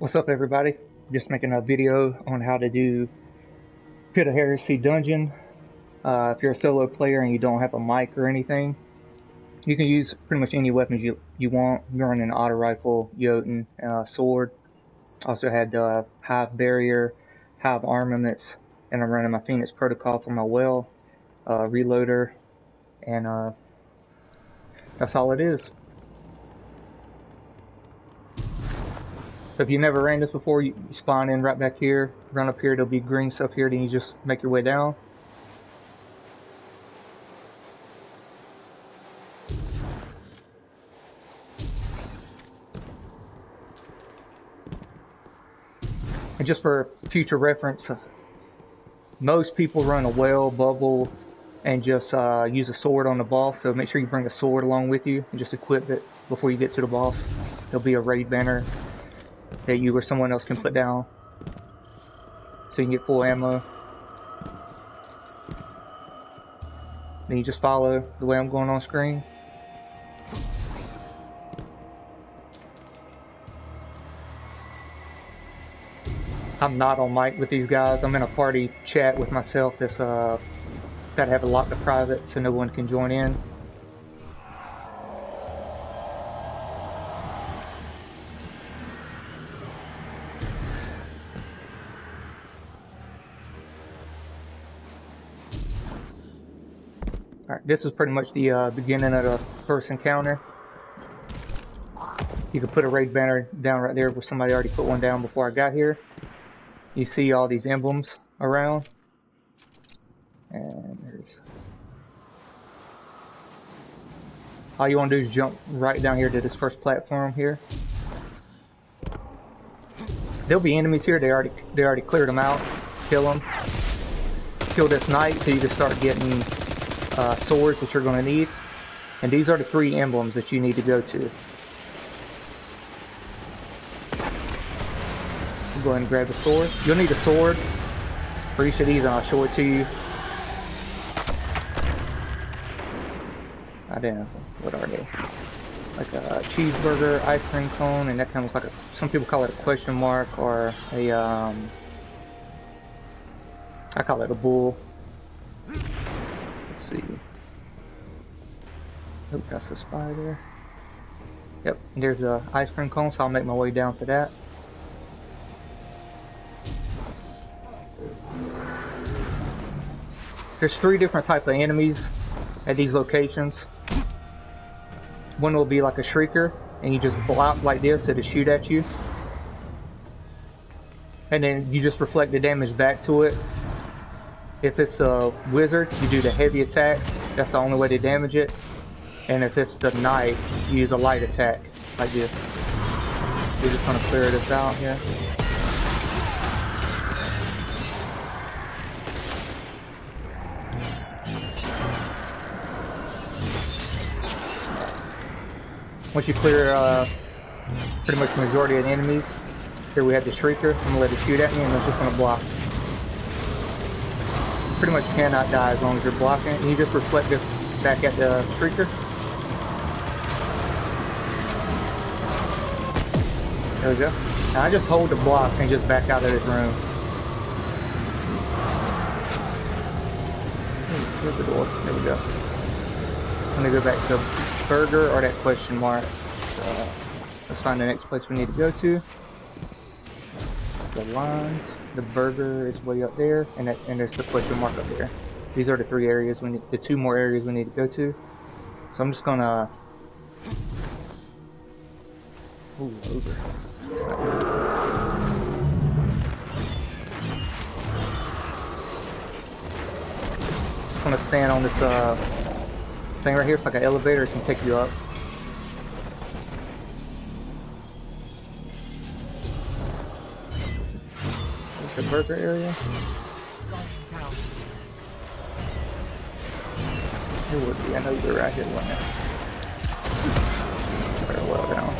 What's up, everybody? Just making a video on how to do Pit of Heresy Dungeon. If you're a solo player and you don't have a mic or anything, you can use pretty much any weapons you want. You're running an auto rifle, Jotun, sword. Also had hive barrier, hive armaments, and I'm running my Phoenix protocol for my well, reloader, and that's all it is. So if you never ran this before, you spawn in right back here, run up here, there'll be green stuff here, then you just make your way down. And just for future reference, most people run a well, bubble, and just use a sword on the boss, so make sure you bring a sword along with you and just equip it before you get to the boss. There'll be a raid banner that you or someone else can put down so you can get full ammo. Then you just follow the way I'm going on screen. I'm not on mic with these guys. I'm in a party chat with myself that's gotta have it locked to private so no one can join in. Alright, this is pretty much the beginning of the first encounter. You can put a raid banner down right there where somebody already put one down before I got here. You see all these emblems around. And there's... all you want to do is jump right down here to this first platform here. There'll be enemies here, they already cleared them out. Kill them. Kill this knight so you can start getting swords that you're going to need, and these are the 3 emblems that you need to go to. Go ahead and grab the sword. You'll need a sword for each of these, and I'll show it to you. I don't know, what are they? Like a cheeseburger, ice cream cone, and that kind of looks like a, some people call it a question mark, or a I call it a bull. See. Oh, that's a spy there. Yep, and there's a ice cream cone, so I'll make my way down to that. There's 3 different types of enemies at these locations. One will be like a shrieker, and you just block like this, it'll shoot at you. And then you just reflect the damage back to it. If it's a wizard, you do the heavy attack. That's the only way to damage it. And if it's the knight, you use a light attack, like this. We're just gonna clear this out here. Once you clear pretty much the majority of the enemies, here we have the shrieker. I'm gonna let it shoot at me, and I'm just gonna block. Pretty much cannot die as long as you're blocking. And you just reflect this back at the shrieker. There we go. Now I just hold the block and just back out of this room. Here's the door. There we go. I'm gonna go back to burger or that question mark. Let's find the next place we need to go to. The lines. The burger is way up there, and there's the question mark up there. These are the 3 areas we need, the 2 more areas we need to go to. So I'm just gonna over. Just gonna stand on this thing right here. It's like an elevator. It can take you up. The burger area. It would be. I know you're right here, wasn't it? Better well down.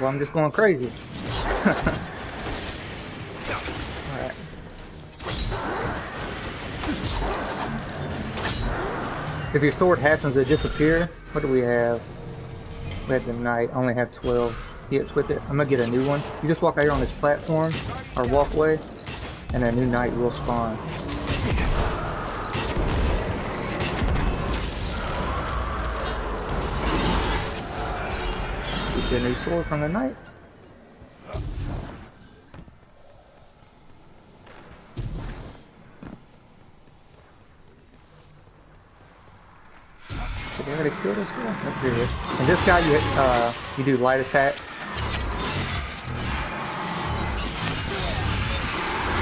Well, I'm just going crazy. If your sword happens to disappear, what do we have? We have the knight. I only have 12 hits with it. I'm gonna get a new one. You just walk out here on this platform or walkway, and a new knight will spawn. Get a new sword from the knight. Did they already kill this guy? Let's do this. And this guy, you do light attacks.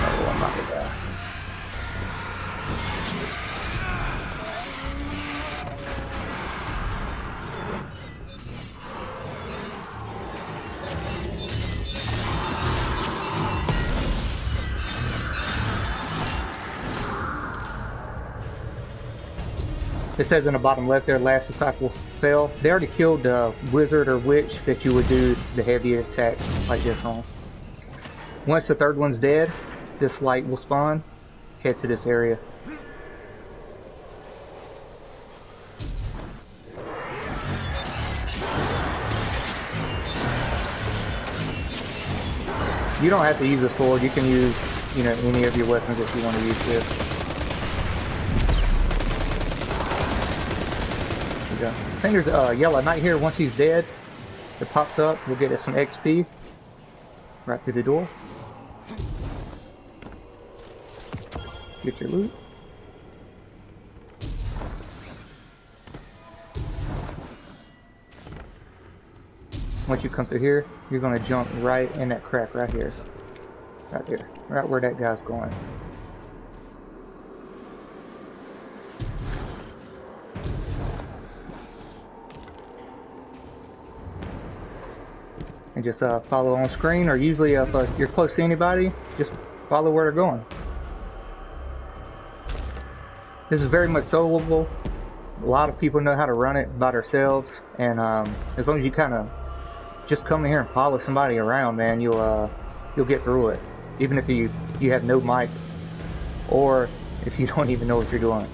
Oh, I'm not gonna die. It says in the bottom left there, last disciple fell. They already killed the wizard or witch that you would do the heavy attack like this on. Once the third one's dead, this light will spawn. Head to this area. You don't have to use a sword. You can use, you know, any of your weapons if you want to use this. I think there's a yellow knight here. Once he's dead, it pops up. We'll get us some XP right through the door. Get your loot. Once you come through here, you're going to jump right in that crack right here. Right there. Right where that guy's going. And just follow on screen, or usually if you're close to anybody, just follow where they're going. This is very much soloable. A lot of people know how to run it by themselves, and as long as you kind of just come in here and follow somebody around, man, you'll get through it. Even if you have no mic, or if you don't even know what you're doing.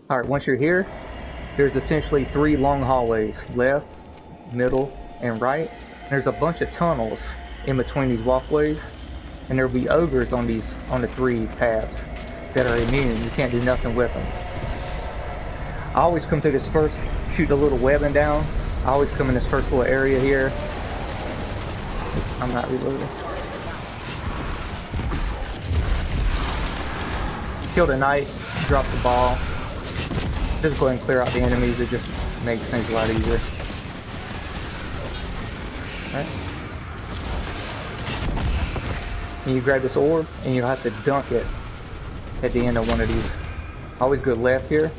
All right, once you're here, there's essentially 3 long hallways, left, middle, and right. There's a bunch of tunnels in between these walkways, and there'll be ogres on the 3 paths that are immune. You can't do nothing with them. I always come through this first, shoot the little webbing down. I always come in this first little area here. I'm not reloading. Kill the knight, drop the ball. Just go ahead and clear out the enemies. It just makes things a lot easier. Alright. And you grab this orb, and you'll have to dunk it at the end of one of these. Always go left here.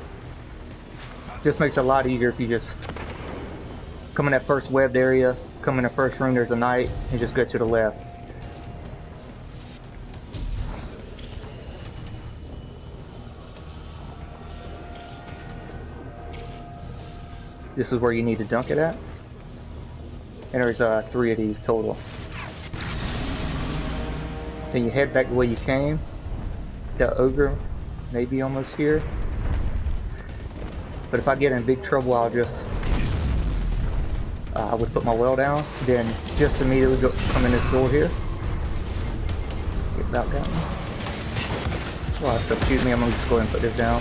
Just makes it a lot easier if you just come in that first webbed area, come in the first room, there's a knight, and just go to the left. This is where you need to dunk it at. And there's 3 of these total. Then you head back the way you came. The ogre may be almost here. But if I get in big trouble, I'll just I would put my well down, then just immediately come in this door here. Get about down. A lot of stuff shooting me. I'm gonna just go ahead and put this down.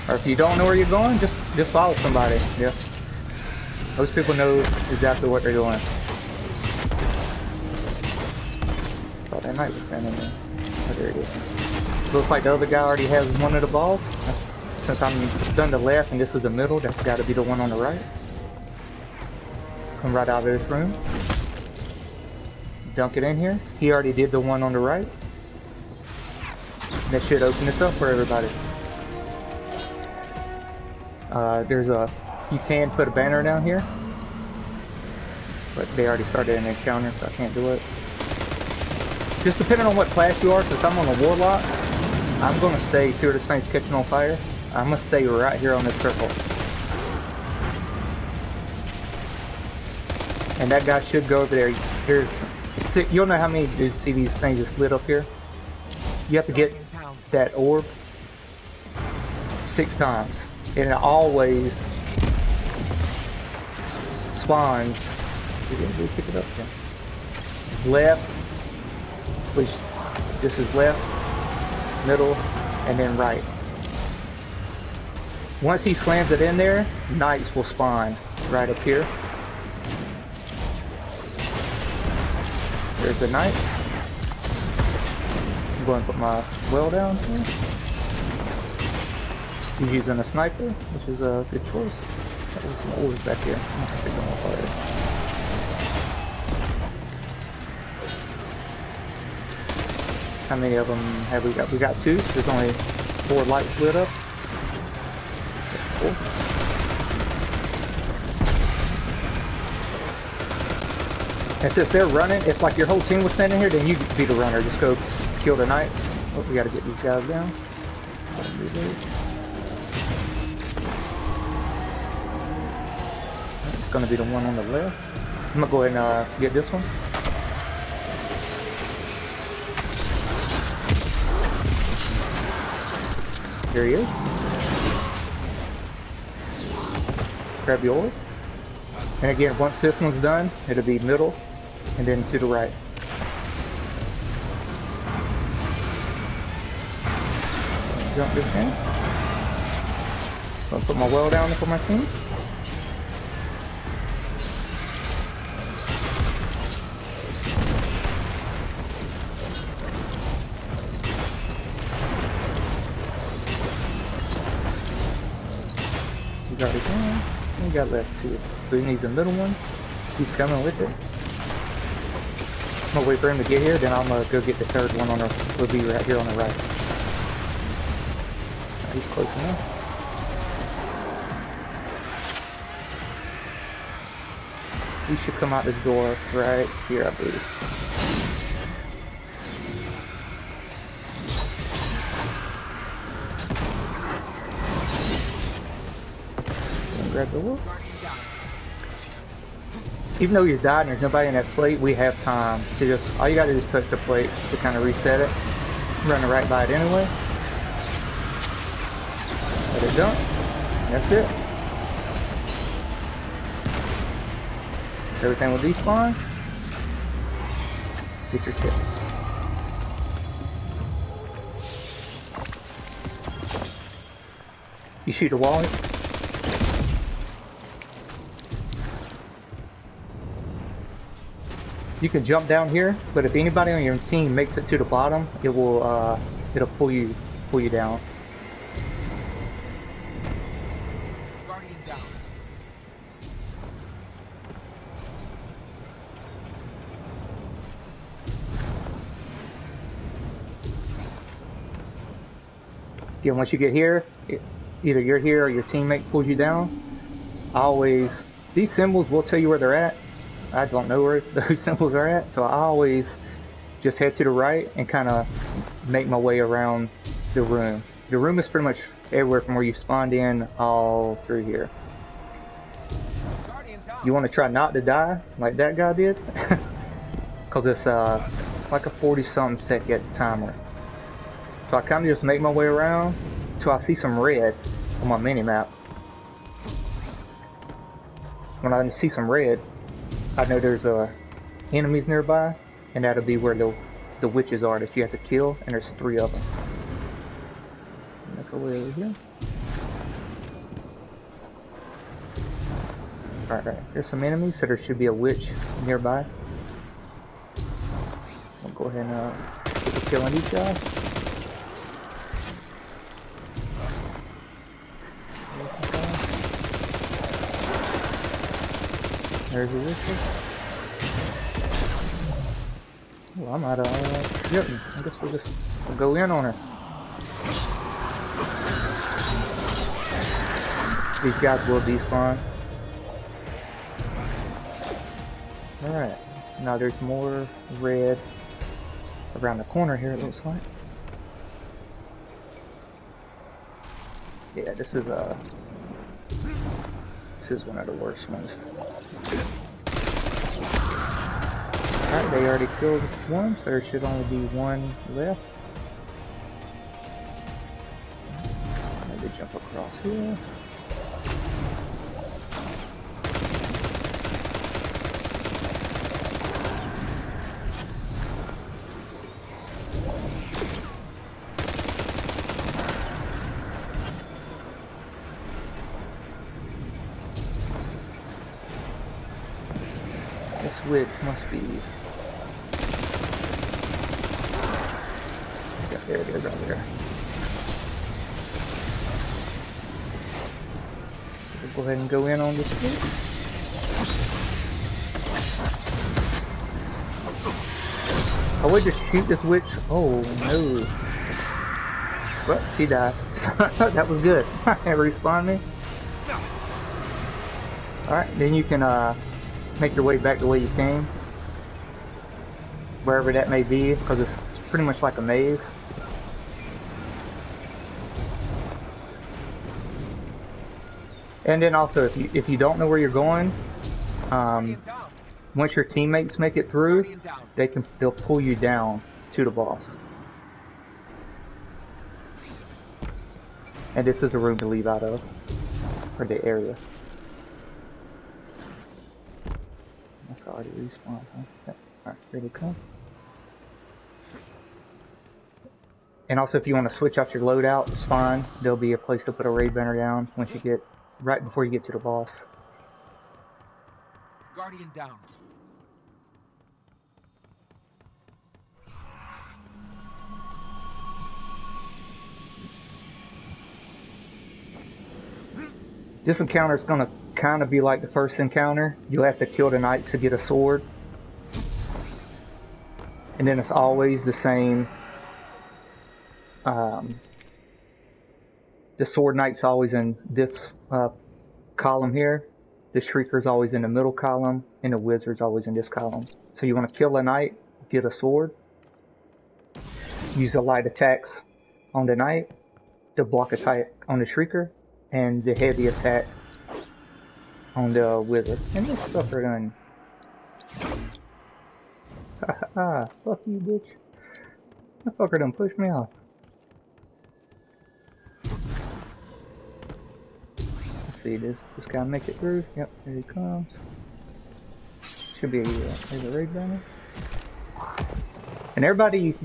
Or if you don't know where you're going, just follow somebody. Yeah. Most people know exactly what they're doing. Thought that knight was standing there. Oh, there it is. Looks like the other guy already has one of the balls. Since I'm done the left and this is the middle, that's got to be the one on the right. Come right out of this room. Dunk it in here. He already did the one on the right. That should open this up for everybody. You can put a banner down here, but they already started an encounter, so I can't do it. Just depending on what class you are, since I'm on a warlock, I'm going to stay, see where this thing's catching on fire? I'm going to stay right here on this circle. And that guy should go over there. There's six, you'll know how many you see these things just lit up here. You have to get that orb 6 times. And it always spawns. We didn't really pick it up then. Left, which this is left, middle, and then right. Once he slams it in there, knights will spawn right up here. There's the knight. I'm going to put my well down here. He's using a sniper, which is a good choice. That was some orbs back here. I'm gonna pick them up already. How many of them have we got? We got 2. There's only 4 lights lit up. That's cool. And since they're running, if like your whole team was standing here, then you could be the runner. Just go kill the knights. Oh, we gotta get these guys down. It's gonna be the one on the left. I'm gonna go ahead and get this one. There he is. Grab the orb. And again, once this one's done, it'll be middle and then to the right. Jump this in. Gonna put my well down for my team. We got it down. We got left 2. So he needs the middle one. He's coming with it. I'm gonna wait for him to get here, then I'm gonna go get the third one on the, will be right here on the right. He's close enough. He should come out this door right here, I believe. Grab the wolf. Even though he's died and there's nobody in that plate, we have time to just, all you gotta do is touch the plate to kind of reset it. Run right by it anyway. Let it dump. That's it. Everything will despawn. Get your tips. You shoot a wall. You can jump down here, but if anybody on your team makes it to the bottom, it will it'll pull you down. Guardian down. Again, once you get here, either you're here or your teammate pulls you down. These symbols will tell you where they're at. I don't know where those symbols are at, so I always just head to the right and kind of make my way around the room. The room is pretty much everywhere from where you spawned in all through here. You want to try not to die like that guy did, because it's like a 40-something second timer. So I kind of just make my way around till I see some red on my mini-map. When I see some red, I know there's enemies nearby, and that'll be where the witches are that you have to kill, and there's 3 of them. Make our way over here. Alright, there's some enemies, so there should be a witch nearby. I'll go ahead and get to killing these guys. There's a witch. Well, I'm out of yep, I guess we'll go in on her. These guys will despawn. Alright, now there's more red around the corner here, it looks like. Yeah, this is one of the worst ones. Alright, they already killed one, so there should only be one left. Maybe jump across here. This witch must be... Yeah, there it is right there. We'll go ahead and go in on this witch. I would just shoot this witch. Oh no. Well, she died. That was good. It respawned me. Alright, then you can make your way back the way you came. Wherever that may be, because it's pretty much like a maze. And then also, if you don't know where you're going, once your teammates make it through, they'll pull you down to the boss. And this is the room to leave out of, or the area. That's already respawned, huh? Yep. Alright, here they come. And also, if you want to switch out your loadout, it's fine. There'll be a place to put a raid banner down once you get, right before you get to the boss. Guardian down. This encounter is going to kind of be like the first encounter. You'll have to kill the knights to get a sword. And then it's always the same. The sword knight's always in this column here. The shrieker's always in the middle column. And the wizard's always in this column. So you want to kill a knight, get a sword. Use the light attacks on the knight to block attack on the shrieker. And the heavy attack on the wizard. And this sucker done. Haha, fuck you, bitch. That fucker done pushed me off. Let's see, does this guy make it through? Yep, here he comes. Should be there's a raid banner. And everybody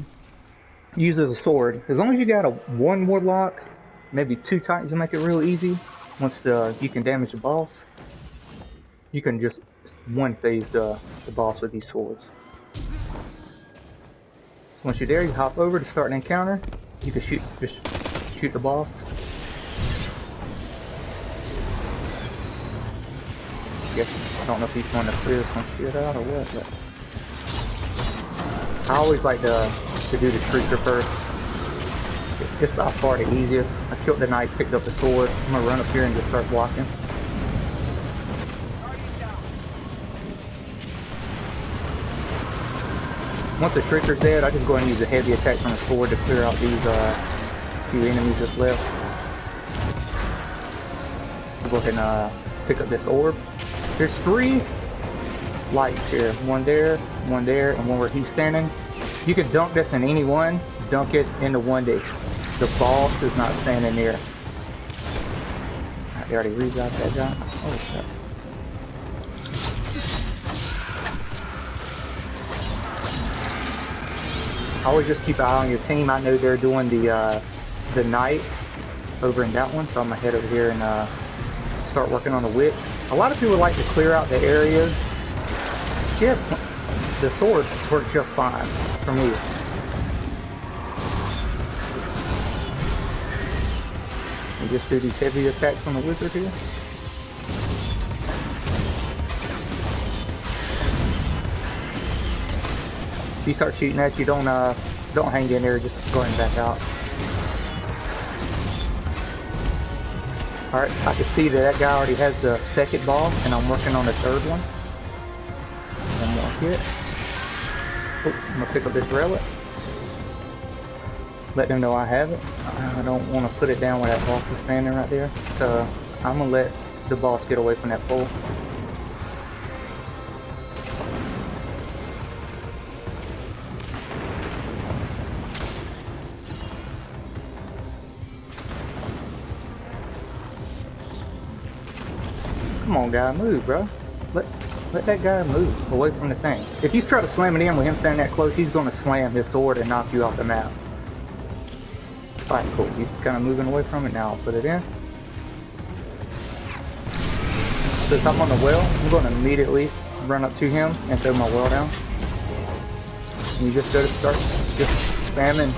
uses a sword. As long as you got a one warlock, maybe 2 titans to make it real easy. Once you can damage the boss, you can just one phase the boss with these swords. So once you're there, you hop over to start an encounter. You can just shoot the boss. Guess I don't know if he's going to clear some shit out or what, but I always like to do the shrieker first. It's by far the easiest. I killed the knight, picked up the sword. I'm gonna run up here and just start blocking. Once the shrieker's dead, I just go ahead and use a heavy attack on the sword to clear out these few enemies that's left. I'll go ahead and pick up this orb. There's 3 lights here. One there, and one where he's standing. You can dunk this in any one. Dunk it into one that the boss is not standing near. They already rerouted that guy. Oh shit. Always just keep an eye on your team. I know they're doing the knight over in that one, so I'm gonna head over here and start working on the witch. A lot of people like to clear out the areas. Yeah, the sword works just fine for me. And just do these heavy attacks on the wizard here. If you start shooting at you, don't hang in there. Just go ahead and back out. All right, I can see that guy already has the second boss, and I'm working on the third one. One more hit. Oh, I'm gonna pick up this relic. Let them know I have it. I don't want to put it down where that boss is standing right there. So I'm gonna let the boss get away from that pole. on, guy, move, bro. Let that guy move away from the thing. If you try to slam it in with him standing that close, he's going to slam his sword and knock you off the map. Alright, cool. He's kind of moving away from it now. I'll put it in. Since I'm on the well, I'm going to immediately run up to him and throw my well down. And you just go to start just spamming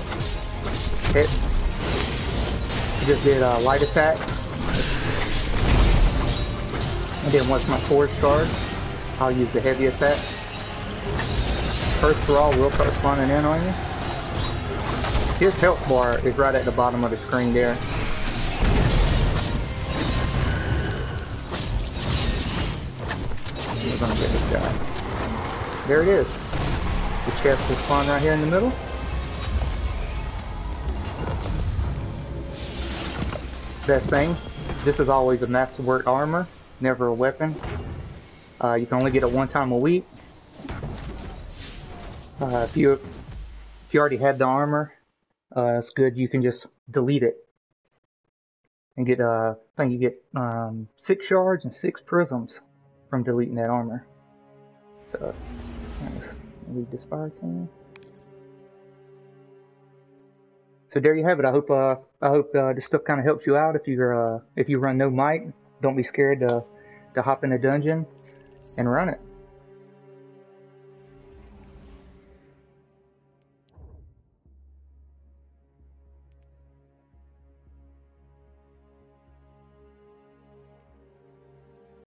hit. Just did a light attack. And then once my sword's charged, I'll use the heavy attack. First thrall will start spawning in on you. His health bar is right at the bottom of the screen there. We're gonna get this guy. There it is. The chest will spawn right here in the middle. Best thing, this is always a masterwork armor, never a weapon. You can only get it one time a week. If you already had the armor, it's good. You can just delete it and get I think you get 6 shards and 6 prisms from deleting that armor. So leave this fire team. So there you have it. I hope this stuff kind of helps you out. If you run no mic, don't be scared to hop in a dungeon and run it.